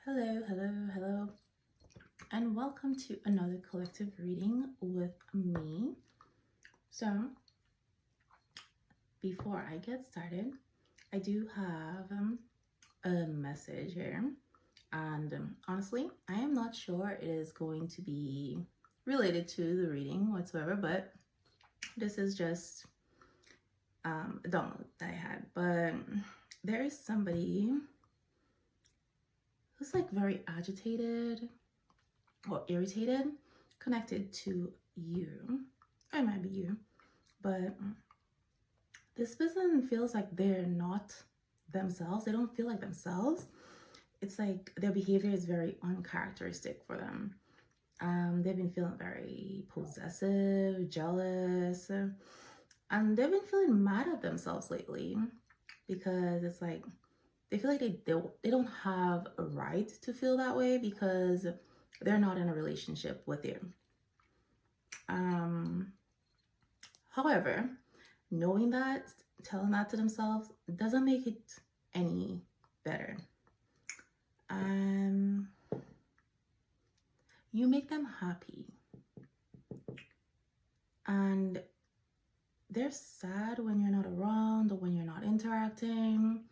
Hello, and welcome to another collective reading with me. So, before I get started, I do have a message here, and honestly, I am not sure it is going to be related to the reading whatsoever, but this is just a download that I had. But there is somebody who's like very agitated or irritated connected to you. Or it might be you, but this person feels like they're not themselves. They don't feel like themselves. It's like their behavior is very uncharacteristic for them. They've been feeling very possessive, jealous, and they've been feeling mad at themselves lately because it's like they feel like they don't have a right to feel that way because they're not in a relationship with you. However, knowing that, telling that to themselves doesn't make it any better. You make them happy, and they're sad when you're not around or when you're not interacting,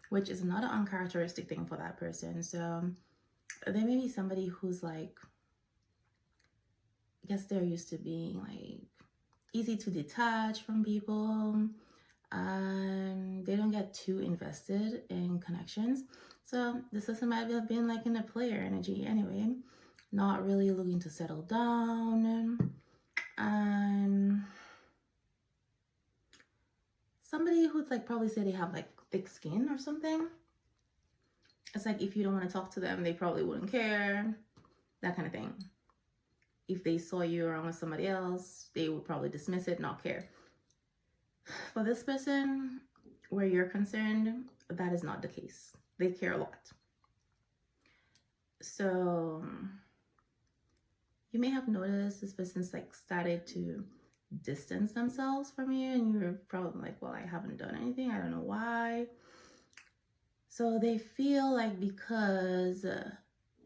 which is another uncharacteristic thing for that person. So there may be somebody who's like, I guess they're used to being like easy to detach from people, and they don't get too invested in connections. So this person might have been like in a player energy anyway, not really looking to settle down. Somebody who's like probably say they have like thick skin or something. It's like if you don't want to talk to them, they probably wouldn't care, that kind of thing. If they saw you around with somebody else, they would probably dismiss it, not care. For this person, where you're concerned, that is not the case. They care a lot. So you may have noticed this person's like started to distance themselves from you, and you're probably like, well, I haven't done anything, I don't know why. So they feel like because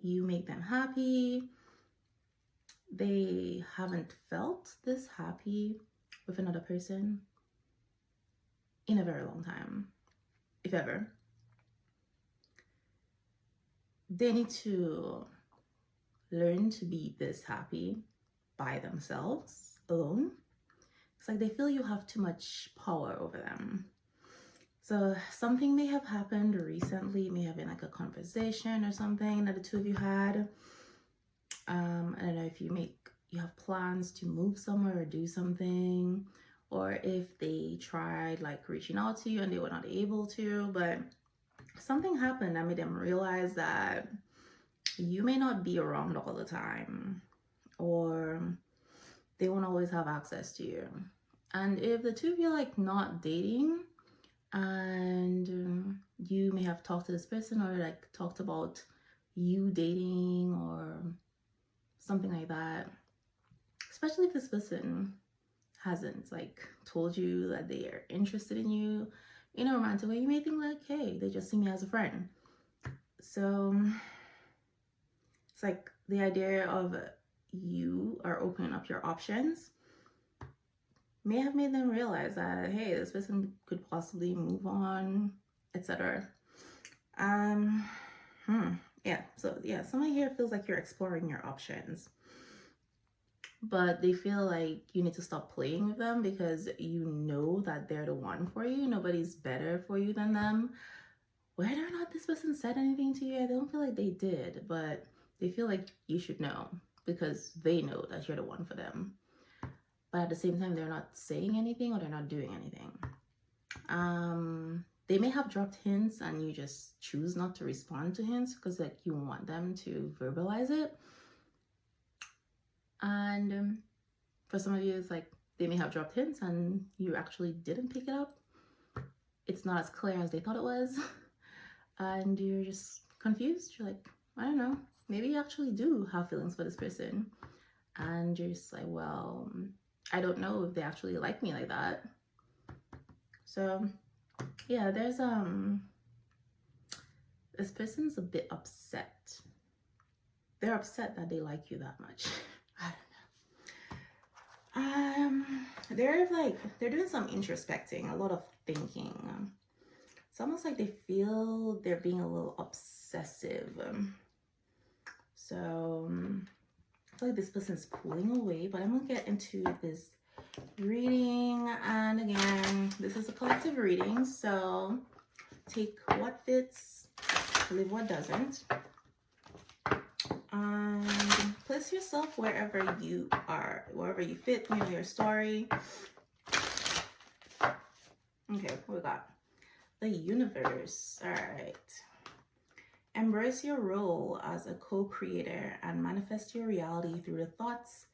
you make them happy, they haven't felt this happy with another person in a very long time, if ever. They need to learn to be this happy by themselves alone. It's like they feel you have too much power over them. So something may have happened recently, may have been like a conversation or something that the two of you had. I don't know if you have plans to move somewhere or do something, or if they tried like reaching out to you and they were not able to, but something happened that made them realize that you may not be around all the time, or they won't always have access to you. And if the two of you are like not dating, and you may have talked to this person or like talked about you dating or something like that, especially if this person hasn't like told you that they are interested in you in a romantic way, you may think like, hey, they just see me as a friend. So it's like the idea of you are opening up your options may have made them realize that, hey, this person could possibly move on, etc. Someone here feels like you're exploring your options, but they feel like you need to stop playing with them because you know that they're the one for you. Nobody's better for you than them. Whether or not this person said anything to you, I don't feel like they did, but they feel like you should know because they know that you're the one for them. But at the same time, they're not saying anything or they're not doing anything. They may have dropped hints and you just choose not to respond to hints because like you want them to verbalize it. And for some of you, it's like they may have dropped hints and you actually didn't pick it up. It's not as clear as they thought it was. And you're just confused. You're like, I don't know, maybe you actually do have feelings for this person. And you're just like, well, I don't know if they actually like me like that. So yeah, there's This person's a bit upset. They're upset that they like you that much. I don't know. They're doing some introspecting, a lot of thinking. It's almost like they feel they're being a little obsessive. So I feel like this person's pulling away, but I'm gonna get into this reading. And again, this is a collective reading, so take what fits, leave what doesn't. Place yourself wherever you are, wherever you fit, you know, your story. Okay, what we got? The universe. All right. Embrace your role as a co-creator and manifest your reality through the thoughts,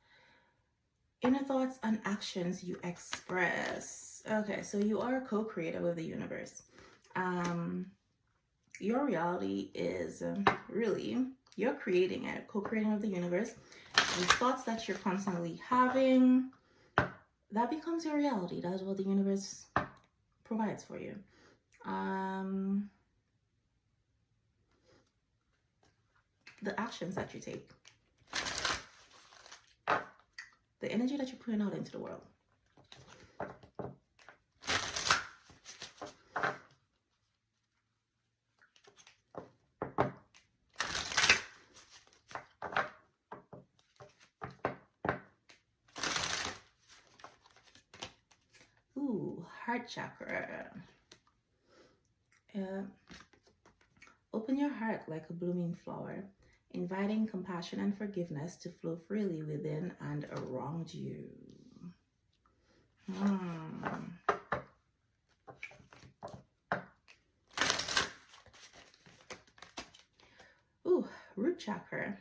inner thoughts and actions you express. Okay, so you are a co-creator with the universe. Your reality is really, you're creating it, co-creating with the universe. The thoughts that you're constantly having, that becomes your reality. That's what the universe provides for you. The actions that you take, the energy that you're putting out into the world. Ooh, heart chakra. Open your heart like a blooming flower, inviting compassion and forgiveness to flow freely within and around you. Ooh, root chakra.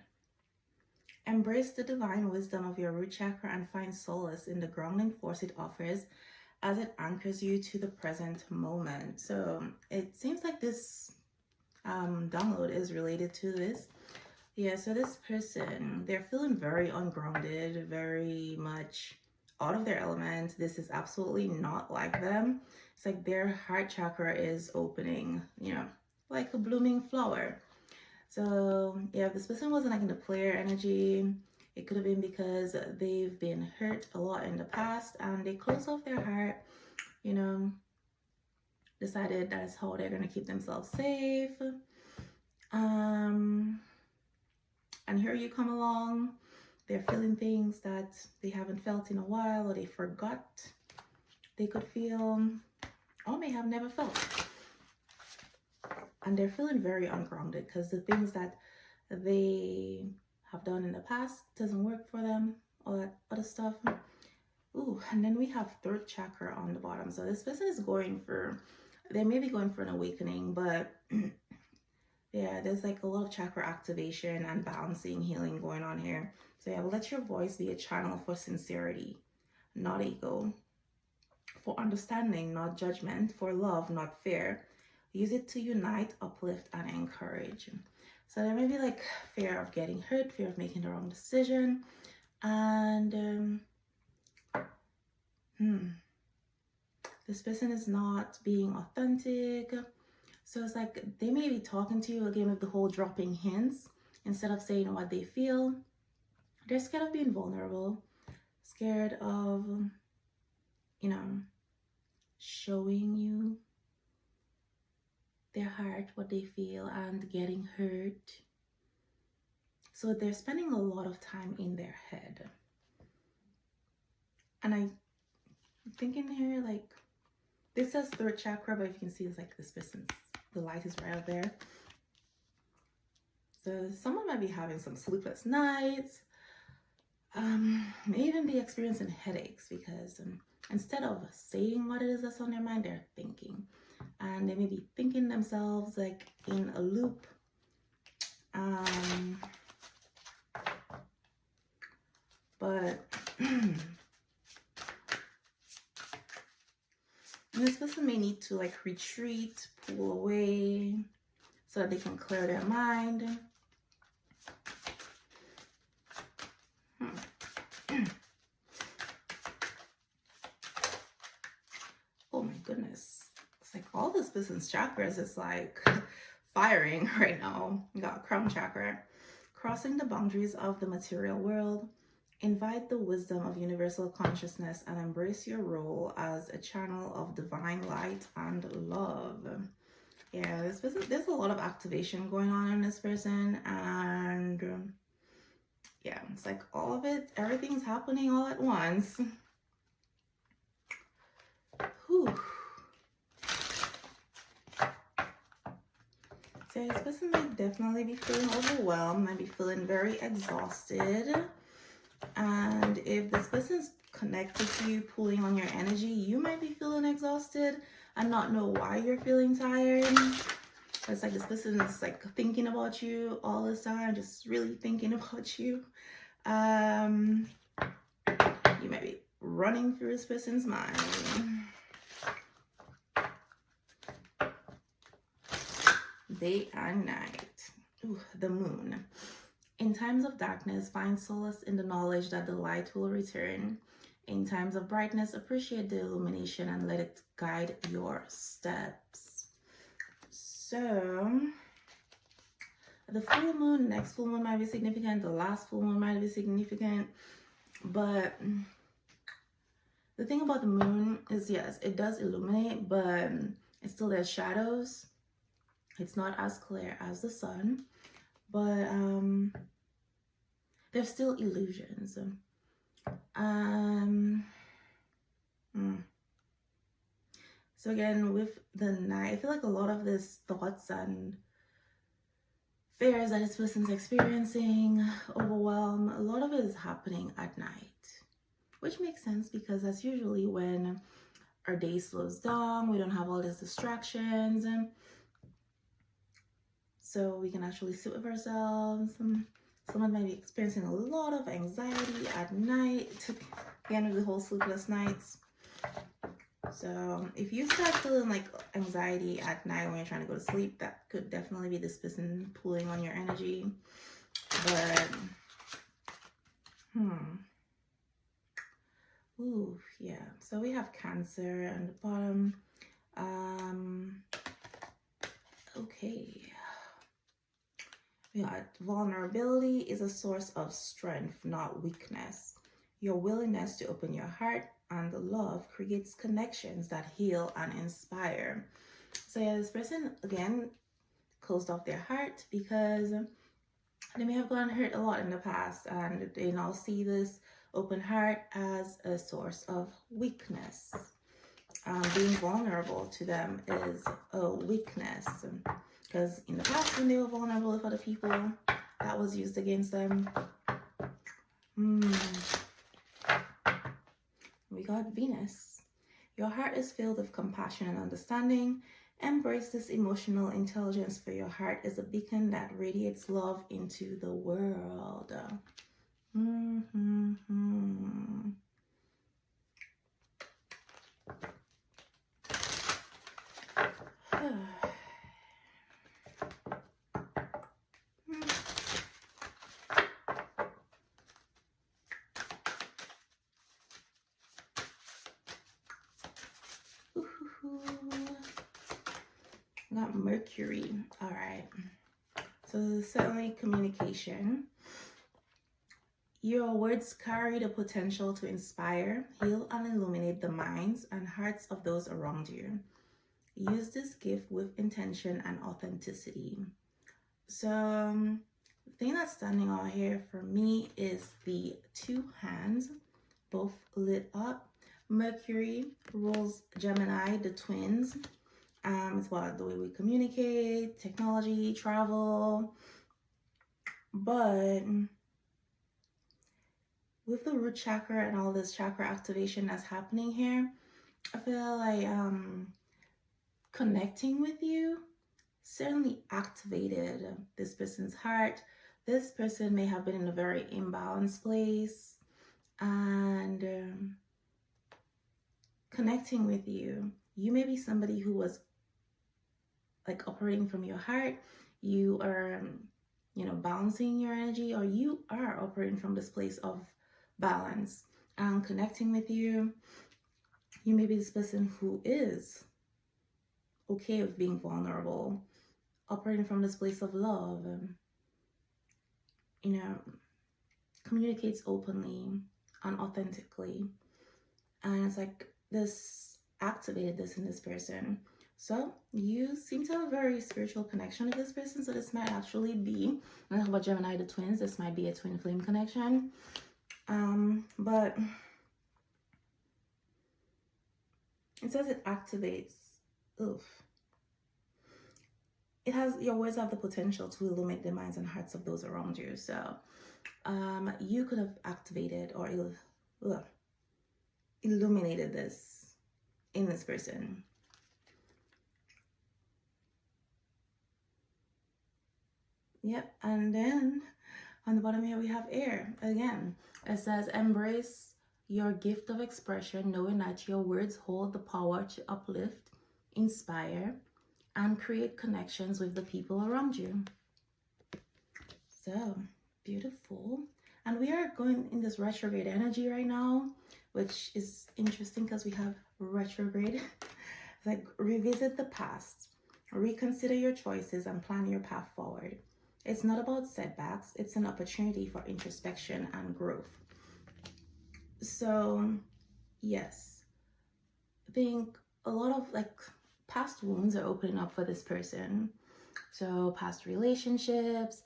Embrace the divine wisdom of your root chakra and find solace in the grounding force it offers as it anchors you to the present moment. So it seems like this download is related to this. Yeah, so this person, they're feeling very ungrounded, very much out of their element. This is absolutely not like them. It's like their heart chakra is opening, you know, like a blooming flower. So yeah, if this person wasn't like in the player energy, it could have been because they've been hurt a lot in the past and they closed off their heart, you know, decided that's how they're going to keep themselves safe. And here you come along, they're feeling things that they haven't felt in a while, or they forgot they could feel, or may have never felt. And they're feeling very ungrounded because the things that they have done in the past doesn't work for them, all that other stuff. Ooh, and then we have third chakra on the bottom. So this person is going for, they may be going for an awakening, but yeah, there's like a lot of chakra activation and balancing, healing going on here. So yeah, let your voice be a channel for sincerity, not ego, for understanding, not judgment, for love, not fear. Use it to unite, uplift, and encourage. So there may be like fear of getting hurt, fear of making the wrong decision, and this person is not being authentic. So it's like they may be talking to you again with the whole dropping hints instead of saying what they feel. They're scared of being vulnerable, scared of, you know, showing you their heart, what they feel, and getting hurt. So they're spending a lot of time in their head. And I'm thinking here, like, this says third chakra, but if you can see, it's like this person's, the light is right up there. So someone might be having some sleepless nights, may even be experiencing headaches because instead of saying what it is that's on their mind, they're thinking. And they may be thinking themselves like in a loop. But this person may need to like retreat, pull away so that they can clear their mind. Oh my goodness. It's like all this person's chakras is like firing right now. You got crown chakra. Crossing the boundaries of the material world. Invite the wisdom of universal consciousness and embrace your role as a channel of divine light and love. Yeah, this person, there's a lot of activation going on in this person, and yeah, it's like all of it, everything's happening all at once. Whew. So this person might definitely be feeling overwhelmed, might be feeling very exhausted. And if this person's connected to you, pulling on your energy, you might be feeling exhausted and not know why you're feeling tired. It's like this person is like thinking about you all this time, just really thinking about you. You might be running through this person's mind. Day and night. Ooh, the moon. In times of darkness, find solace in the knowledge that the light will return. In times of brightness, appreciate the illumination and let it guide your steps. So, the full moon, next full moon might be significant. The last full moon might be significant. But the thing about the moon is, yes, it does illuminate, but it's still there's shadows. It's not as clear as the sun. But there's still illusions. So again, with the night, I feel like a lot of this thoughts and fears that this person's experiencing, overwhelm, a lot of it is happening at night, which makes sense because that's usually when our day slows down. We don't have all these distractions, and so we can actually sit with ourselves. Someone might be experiencing a lot of anxiety at night, again with the whole sleepless nights. So if you start feeling like anxiety at night when you're trying to go to sleep, that could definitely be this person pulling on your energy. But ooh, yeah. So we have Cancer on the bottom. Okay. Yeah, vulnerability is a source of strength, not weakness. Your willingness to open your heart and love creates connections that heal and inspire. So yeah, this person, again, closed off their heart because they may have gotten hurt a lot in the past, and they now see this open heart as a source of weakness. Being vulnerable to them is a weakness. Because in the past, when they were vulnerable with other people, that was used against them. We got Venus. Your heart is filled with compassion and understanding. Embrace this emotional intelligence, for your heart is a beacon that radiates love into the world. Got Mercury. All right. So certainly communication. Your words carry the potential to inspire, heal, and illuminate the minds and hearts of those around you. Use this gift with intention and authenticity. So the thing that's standing out here for me is the two hands, both lit up. Mercury rules Gemini, the twins. It's about the way we communicate, technology, travel. But with the root chakra and all this chakra activation that's happening here, I feel like connecting with you certainly activated this person's heart. This person may have been in a very imbalanced place, and connecting with you, you may be somebody who was like operating from your heart. You are balancing your energy, or you are operating from this place of balance and connecting with you. You may be this person who is okay with being vulnerable, operating from this place of love, you know, communicates openly and authentically. And it's like this activated this in this person. So you seem to have a very spiritual connection with this person. So this might actually be, when I talk about Gemini, the twins, this might be a twin flame connection. But it says it activates. Oof. You always have the potential to illuminate the minds and hearts of those around you. So you could have activated or illuminated this in this person. Yep. And then on the bottom here we have air. Again, it says embrace your gift of expression, knowing that your words hold the power to uplift, inspire, and create connections with the people around you. So beautiful. And we are going in this retrograde energy right now, which is interesting because we have retrograde. Like, revisit the past, reconsider your choices, and plan your path forward. It's not about setbacks, it's an opportunity for introspection and growth. So yes, I think a lot of like past wounds are opening up for this person. So past relationships,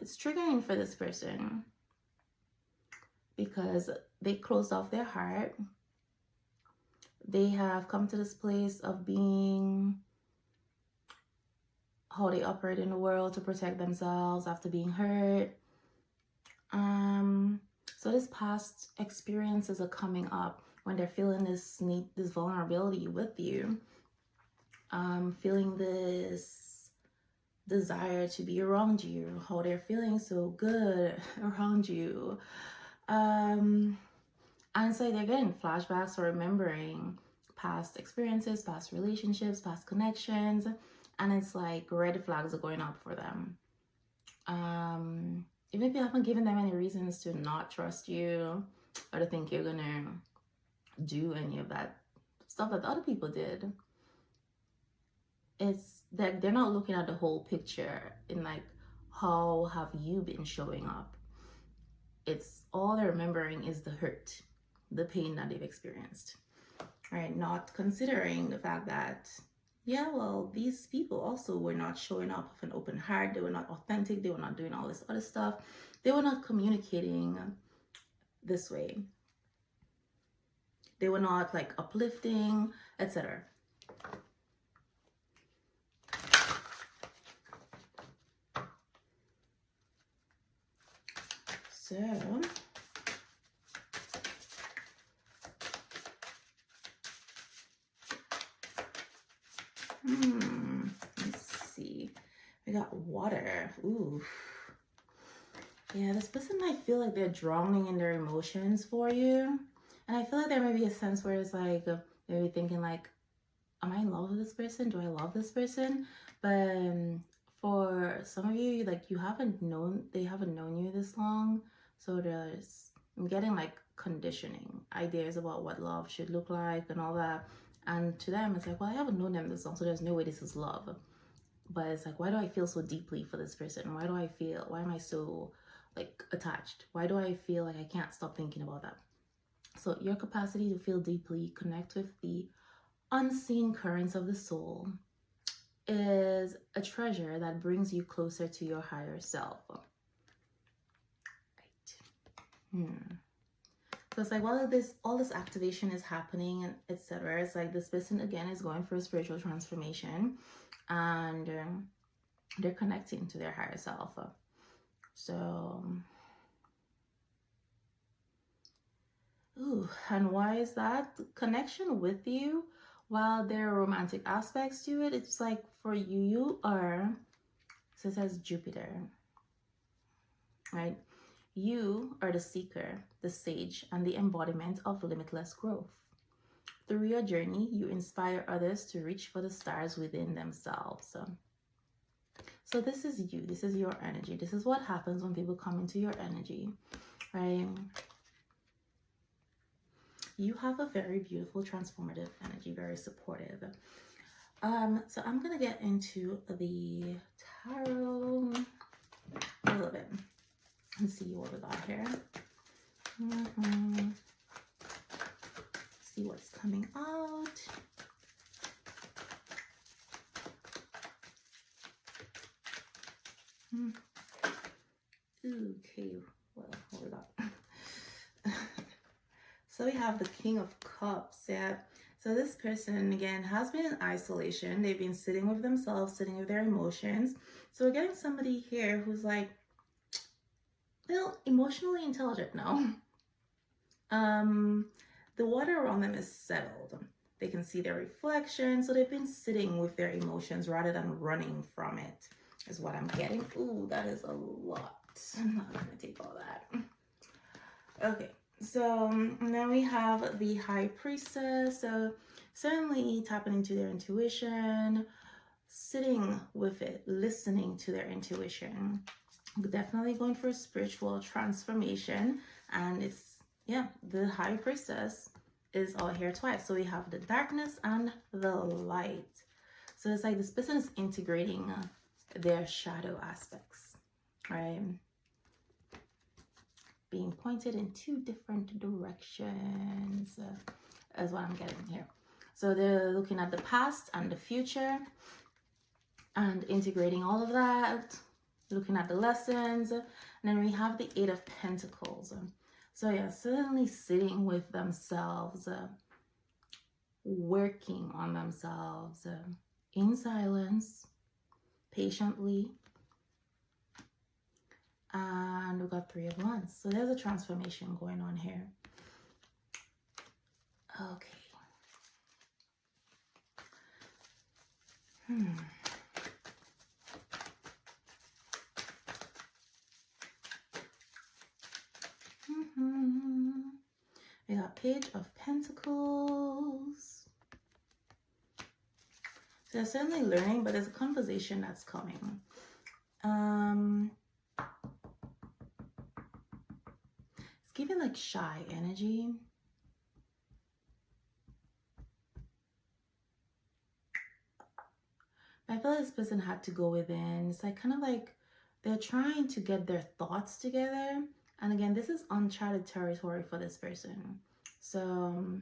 it's triggering for this person because they closed off their heart. They have come to this place of being how they operate in the world to protect themselves after being hurt. So this past experiences are coming up when they're feeling this need, this vulnerability with you, feeling this desire to be around you, how they're feeling so good around you. And so they're getting flashbacks or remembering past experiences, past relationships, past connections, and it's like red flags are going up for them. Even if you haven't given them any reasons to not trust you or to think you're gonna do any of that stuff that other people did, it's that they're not looking at the whole picture in like, how have you been showing up? It's all they're remembering is the hurt, the pain that they've experienced, right? Not considering the fact that, yeah, well, these people also were not showing up with an open heart. They were not authentic. They were not doing all this other stuff. They were not communicating this way. They were not like uplifting, etc. So let's see. We got water. Ooh. Yeah, this person might feel like they're drowning in their emotions for you. And I feel like there may be a sense where it's like, maybe thinking like, am I in love with this person? Do I love this person? But for some of you, like they haven't known you this long. So I'm getting like conditioning, ideas about what love should look like and all that. And to them, it's like, well, I haven't known them this long, so there's no way this is love. But it's like, why do I feel so deeply for this person? Why am I so like attached? Why do I feel like I can't stop thinking about that? So your capacity to feel deeply, connect with the unseen currents of the soul is a treasure that brings you closer to your higher self. Right. So it's like, while all this activation is happening and etc., it's like this person again is going for a spiritual transformation, and they're connecting to their higher self. So, and why is that? Connection with you, while there are romantic aspects to it, it's like for you are, so it says Jupiter, right? You are the seeker, the sage, and the embodiment of limitless growth. Through your journey, you inspire others to reach for the stars within themselves. So this is you. This is your energy. This is what happens when people come into your energy, right? You have a very beautiful, transformative energy, very supportive. So I'm gonna get into the tarot a little bit and see what we got here. See what's coming out. Okay, well, hold up. So we have the King of Cups. Yeah. So this person, again, has been in isolation. They've been sitting with themselves, sitting with their emotions. So we're getting somebody here who's like, emotionally intelligent now. The water around them is settled. They can see their reflection. So they've been sitting with their emotions rather than running from it, is what I'm getting. Ooh, that is a lot. I'm not going to take all that. Okay. So now we have the High Priestess. So certainly tapping into their intuition, sitting with it, listening to their intuition. Definitely going for a spiritual transformation. And it's, yeah, the High Priestess is all here twice. So we have the darkness and the light. So it's like this person is integrating their shadow aspects, right? Being pointed in two different directions is what I'm getting here. So they're looking at the past and the future and integrating all of that, looking at the lessons. And then we have the Eight of Pentacles. So yeah, certainly sitting with themselves, working on themselves in silence, patiently. And we got Three of Wands. So there's a transformation going on here. Okay. We got Page of Pentacles. So they're certainly learning, but there's a conversation that's coming. It's giving like shy energy. I feel like this person had to go within. It's like kind of like they're trying to get their thoughts together. And again, this is uncharted territory for this person. So,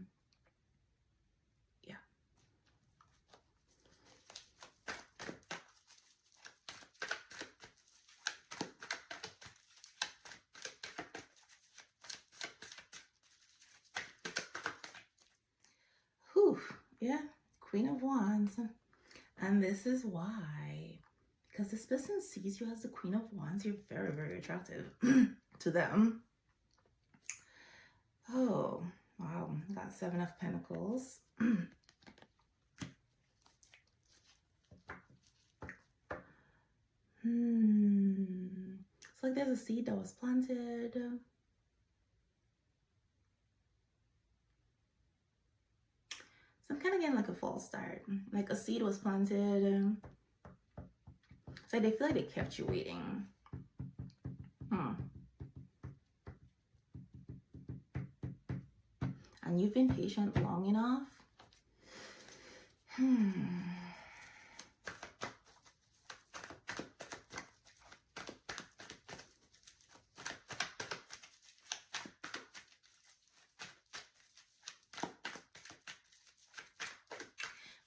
yeah. Whew, yeah, Queen of Wands. And this is why. Because this person sees you as the Queen of Wands. You're very, very attractive to them. Oh, wow. Got Seven of Pentacles. It's like there's a seed that was planted. So I'm kind of getting like a false start. Like a seed was planted. It's like they feel like they kept you waiting. And you've been patient long enough.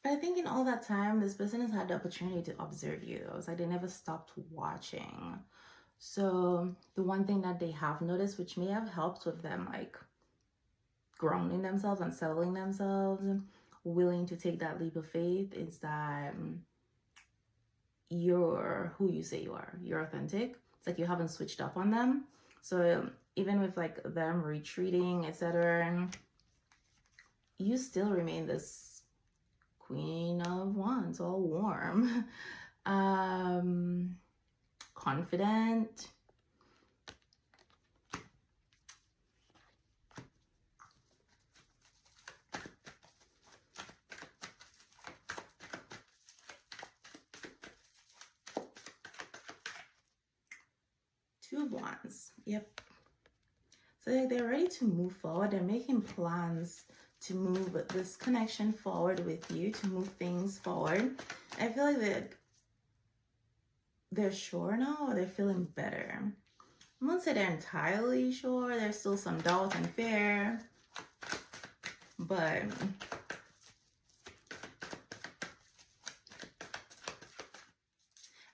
But I think in all that time, this person has had the opportunity to observe you. It's like they never stopped watching. So the one thing that they have noticed, which may have helped with them like grounding themselves and settling themselves, willing to take that leap of faith, is that you're who you say you are. You're authentic. It's like you haven't switched up on them. So even with like them retreating, etc., you still remain this Queen of Wands, all warm, confident. Two of Wands. Yep. So they're ready to move forward. They're making plans to move this connection forward with you, to move things forward. I feel like they're sure now, or they're feeling better. I won't say they're entirely sure. There's still some doubt and fear, but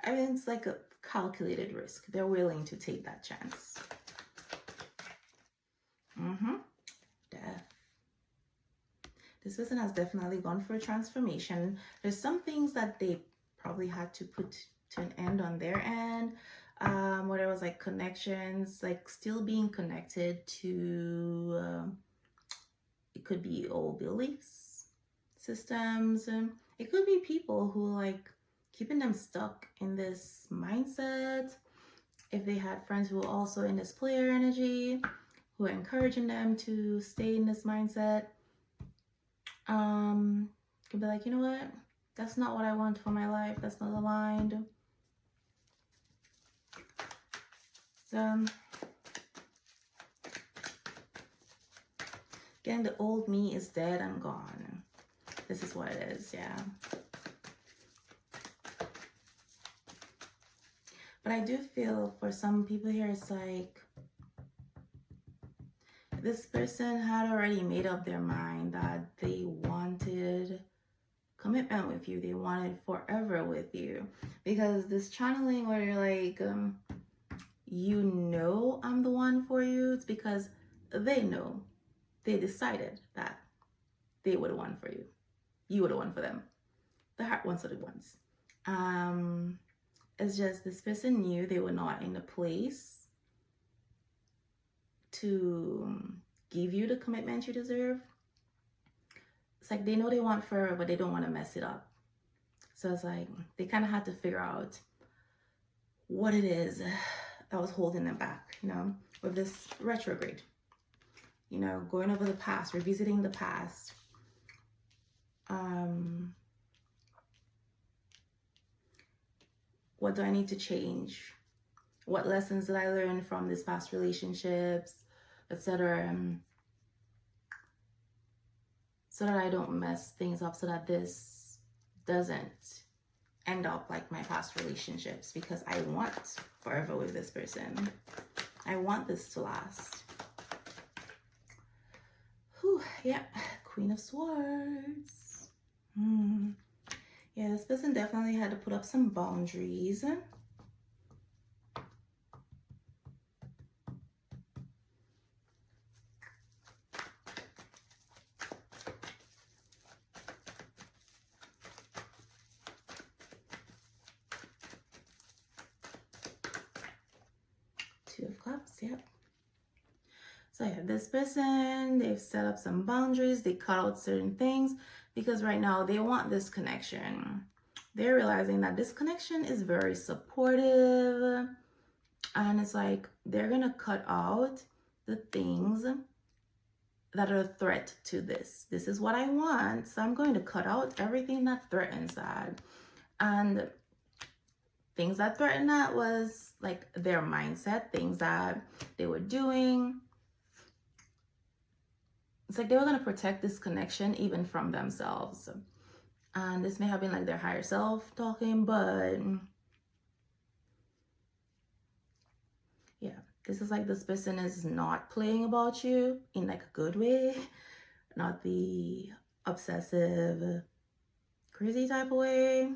I mean, it's like a calculated risk. They're willing to take that chance. Death. This person has definitely gone for a transformation. There's some things that they probably had to put to an end on their end, where there was like connections, like still being connected to, it could be old beliefs, systems, it could be people who like keeping them stuck in this mindset. If they had friends who were also in this player energy, who are encouraging them to stay in this mindset, could be like, you know what, that's not what I want for my life, that's not aligned. So again, the old me is dead and gone. This is what it is, yeah. But I do feel for some people here, it's like this person had already made up their mind that they wanted commitment with you. They wanted forever with you. Because this channeling where you're like, you know I'm the one for you, it's because they know. They decided that they were the one for you. You were the one for them. The heart ones are the ones. It's just this person knew they were not in a place to give you the commitment you deserve. It's like they know they want forever, but they don't want to mess it up. So it's like they kind of had to figure out what it is that was holding them back, you know, with this retrograde. You know, going over the past, revisiting the past. What do I need to change? What lessons did I learn from these past relationships, etc. So that I don't mess things up, so that this doesn't end up like my past relationships, because I want forever with this person. I want this to last. Whew, yeah, Queen of Swords. Yeah, this person definitely had to put up some boundaries. Two of Cups, yep. So yeah, this person, they've set up some boundaries. They cut out certain things because right now they want this connection. They're realizing that this connection is very supportive. And it's like they're going to cut out the things that are a threat to this. This is what I want. So I'm going to cut out everything that threatens that. And things that threaten that was like their mindset, things that they were doing. It's like they were going to protect this connection even from themselves. And this may have been like their higher self talking, but yeah, this is like this person is not playing about you in like a good way, not the obsessive, crazy type of way.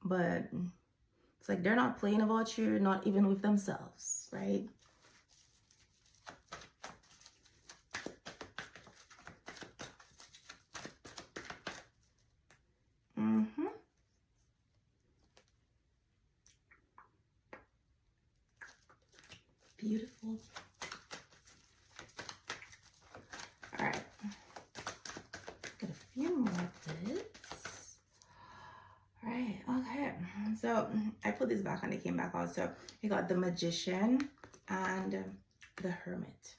But it's like they're not playing about you, not even with themselves, right? Beautiful. All right. Got a few more bits. All right. Okay. So I put this back and it came back out. So we got the Magician and the Hermit.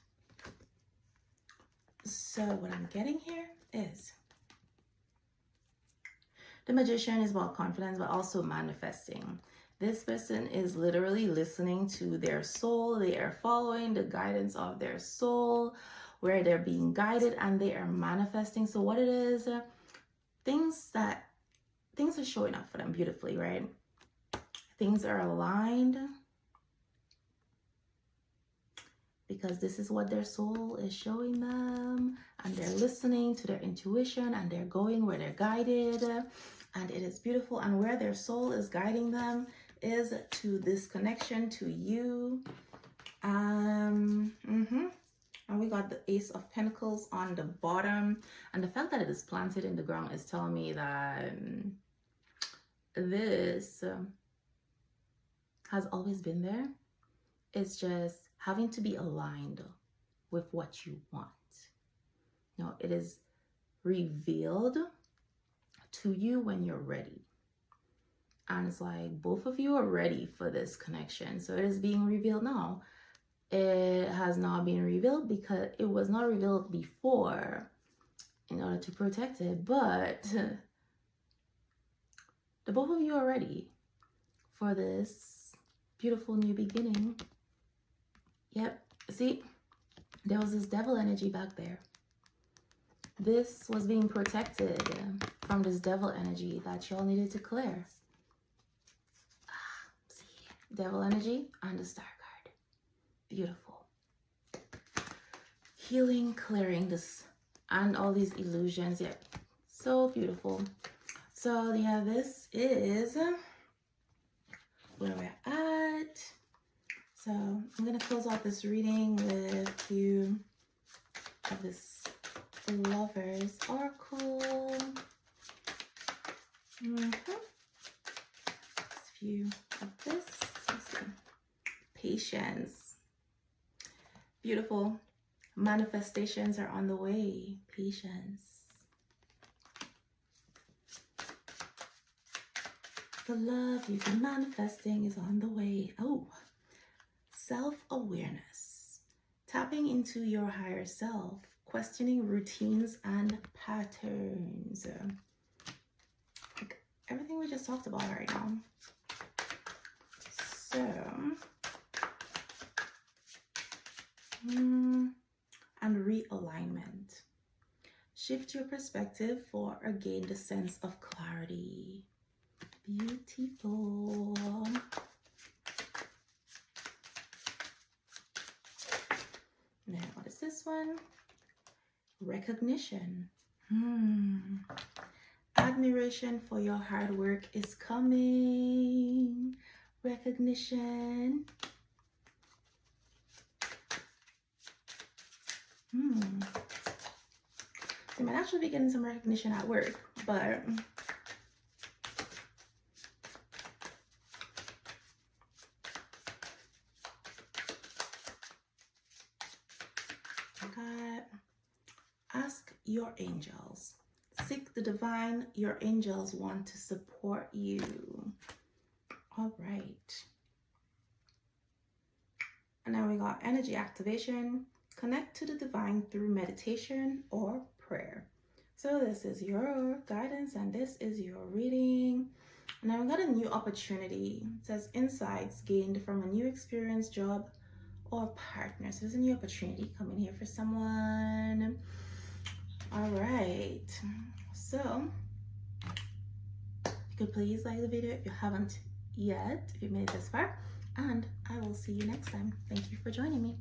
So what I'm getting here is the Magician is about confidence, but also manifesting. This person is literally listening to their soul. They are following the guidance of their soul, where they're being guided and they are manifesting. So what it is, things are showing up for them beautifully, right? Things are aligned because this is what their soul is showing them, and they're listening to their intuition and they're going where they're guided, and it is beautiful. And where their soul is guiding them is to this connection to you. And we got the Ace of Pentacles on the bottom, and the fact that it is planted in the ground is telling me that this has always been there. It's just having to be aligned with what you want. Now, it is revealed to you when you're ready. And it's like both of you are ready for this connection. So it is being revealed now. It has not been revealed because it was not revealed before in order to protect it. But the both of you are ready for this beautiful new beginning. Yep. See, there was this devil energy back there. This was being protected from this devil energy that y'all needed to clear. See, devil energy and the star card. Beautiful. Healing, clearing this and all these illusions. Yeah, so beautiful. So yeah, this is where we're at. So I'm going to close out this reading with a few of this Lovers Oracle. A few of this. Let's see. Patience. Beautiful. Manifestations are on the way. Patience. The love you've been manifesting is on the way. Oh. Self-awareness, tapping into your higher self, questioning routines and patterns. Like everything we just talked about right now. So, and realignment. Shift your perspective for a gained sense of clarity. Beautiful. Now, what is this one? Recognition. Admiration for your hard work is coming. Recognition. You might actually be getting some recognition at work, but ask your angels. Seek the divine. Your angels want to support you. All right. And now we got energy activation. Connect to the divine through meditation or prayer. So this is your guidance and this is your reading. And now we got a new opportunity. It says insights gained from a new experience, job, or partner. So there's a new opportunity coming here for someone. All right, so if you could please like the video if you haven't yet, if you made it this far, and I will see you next time. Thank you for joining me.